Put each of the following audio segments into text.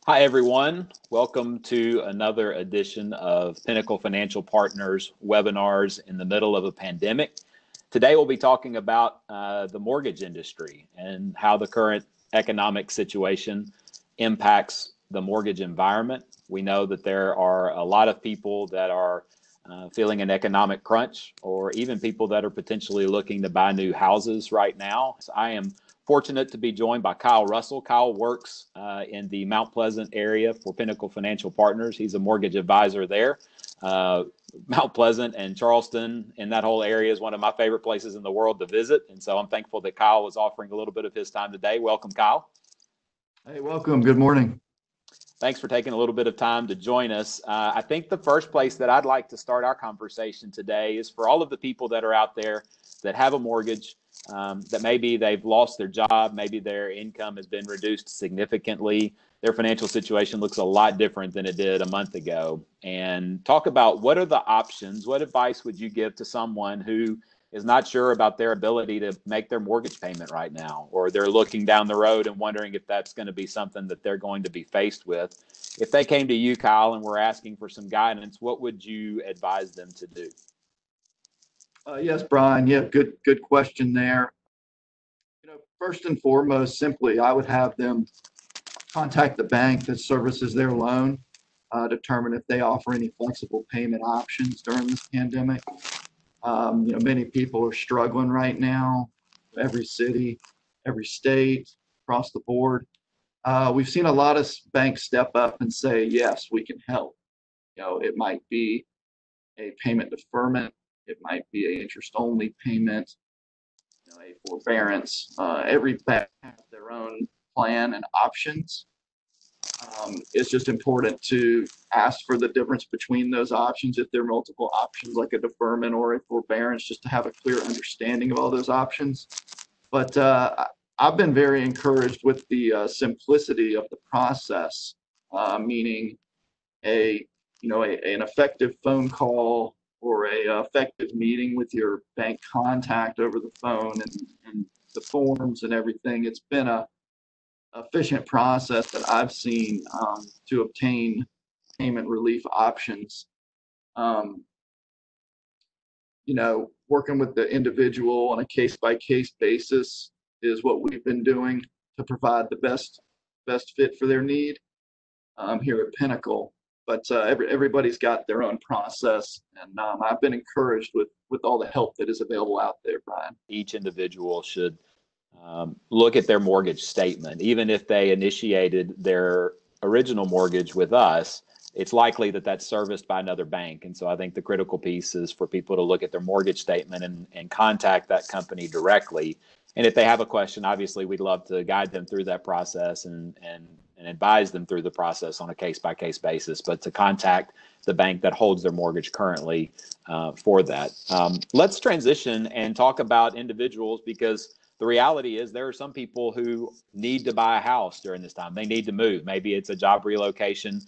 Hi, everyone. Welcome to another edition of Pinnacle Financial Partners webinars in the middle of a pandemic. Today, we'll be talking about the mortgage industry and how the current economic situation impacts the mortgage environment. We know that there are a lot of people that are feeling an economic crunch, or even people that are potentially looking to buy new houses right now. So I am fortunate to be joined by Kyle Russell. Kyle works in the Mount Pleasant area for Pinnacle Financial Partners. He's a mortgage advisor there. Mount Pleasant and Charleston and that whole area is one of my favorite places in the world to visit. And so I'm thankful that Kyle was offering a little bit of his time today. Welcome, Kyle. Hey, welcome. Good morning. Thanks for taking a little bit of time to join us. I think the first place that I'd like to start our conversation today is for all of the people that are out there that have a mortgage, that maybe they've lost their job, maybe their income has been reduced significantly, their financial situation looks a lot different than it did a month ago. And talk about what are the options, what advice would you give to someone who is not sure about their ability to make their mortgage payment right now, or they're looking down the road and wondering if that's going to be something that they're going to be faced with. If they came to you, Kyle, and were asking for some guidance, what would you advise them to do? Yes, Brian. Yeah, good question there. First and foremost, simply, I would have them contact the bank that services their loan, determine if they offer any flexible payment options during this pandemic. Many people are struggling right now. Every city, every state, across the board. We've seen a lot of banks step up and say, yes, we can help. It might be a payment deferment. It might be an interest-only payment, a forbearance. Every bank has their own plan and options. It's just important to ask for the difference between those options, if there are multiple options like a deferment or a forbearance, just to have a clear understanding of all those options. But I've been very encouraged with the simplicity of the process, meaning an effective phone call or a effective meeting with your bank contact over the phone and the forms and everything. It's been a efficient process that I've seen to obtain payment relief options. Working with the individual on a case-by-case basis is what we've been doing to provide the best fit for their need here at Pinnacle. But everybody's got their own process, and I've been encouraged with all the help that is available out there, Brian. Each individual should look at their mortgage statement. Even if they initiated their original mortgage with us, it's likely that that's serviced by another bank. And so I think the critical piece is for people to look at their mortgage statement and contact that company directly. And if they have a question, obviously we'd love to guide them through that process and advise them through the process on a case-by-case basis, but to contact the bank that holds their mortgage currently for that. Let's transition and talk about individuals, because the reality is there are some people who need to buy a house during this time. They need to move. Maybe it's a job relocation.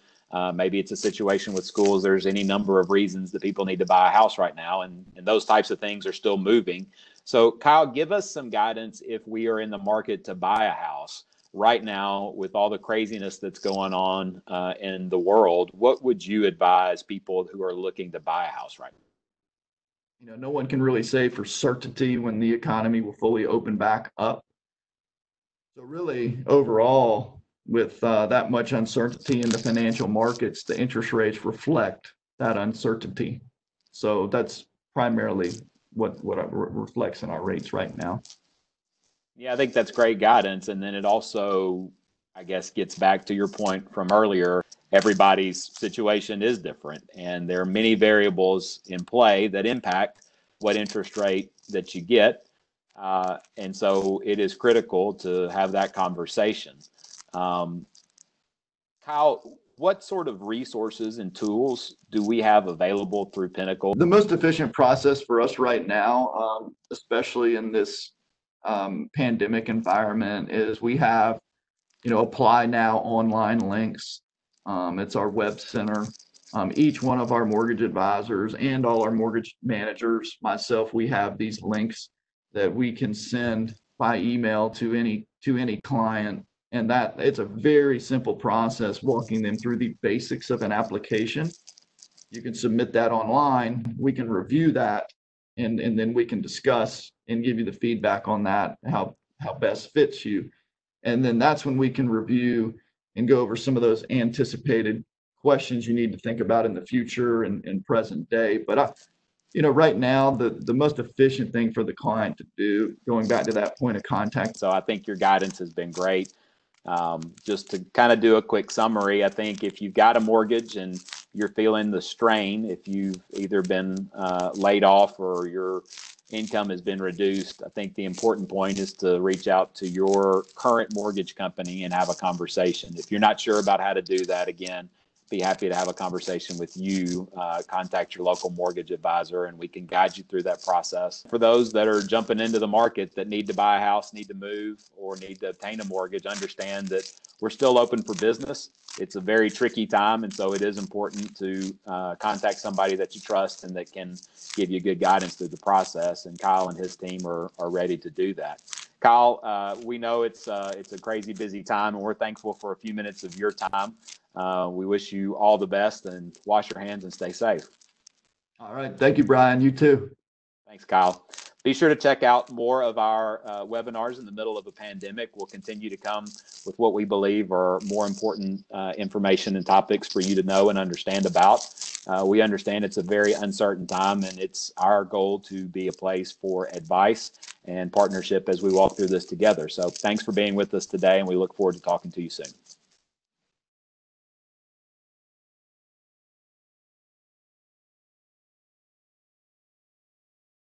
Maybe it's a situation with schools. There's any number of reasons that people need to buy a house right now, and those types of things are still moving. So, Kyle, give us some guidance if we are in the market to buy a house right now with all the craziness that's going on in the world. What would you advise people who are looking to buy a house right now? No one can really say for certainty when the economy will fully open back up. So really, overall, with that much uncertainty in the financial markets, the interest rates reflect that uncertainty. So that's primarily what reflects in our rates right now. Yeah, I think that's great guidance. And then it also, I guess, gets back to your point from earlier. Everybody's situation is different, and there are many variables in play that impact what interest rate that you get. And so it is critical to have that conversation. Kyle, what sort of resources and tools do we have available through Pinnacle? The most efficient process for us right now, especially in this pandemic environment, is we have, apply now online links. It's our web center. Each one of our mortgage advisors and all our mortgage managers, myself, we have these links that we can send by email to any client And that it's a very simple process, walking them through the basics of an application. You can submit that online. We can review that, and then we can discuss and give you the feedback on that, how best fits you. And then that's when we can review and go over some of those anticipated questions you need to think about in the future and present day. But right now, the most efficient thing for the client to do, going back to that point of contact. So I think your guidance has been great. Just to kind of do a quick summary, I think if you've got a mortgage and you're feeling the strain, if you've either been laid off or your income has been reduced, I think the important point is to reach out to your current mortgage company and have a conversation. If you're not sure about how to do that, again, be happy to have a conversation with you. Contact your local mortgage advisor and we can guide you through that process. For those that are jumping into the market that need to buy a house, need to move, or need to obtain a mortgage, understand that we're still open for business. It's a very tricky time, and so it is important to contact somebody that you trust and that can give you good guidance through the process. And Kyle and his team are ready to do that. Kyle, we know it's a crazy busy time, and we're thankful for a few minutes of your time. We wish you all the best, and wash your hands and stay safe. All right. Thank you, Brian. You too. Thanks, Kyle. Be sure to check out more of our webinars in the middle of a pandemic. We'll continue to come with what we believe are more important information and topics for you to know and understand about. We understand it's a very uncertain time, and it's our goal to be a place for advice and partnership as we walk through this together. So thanks for being with us today, and we look forward to talking to you soon.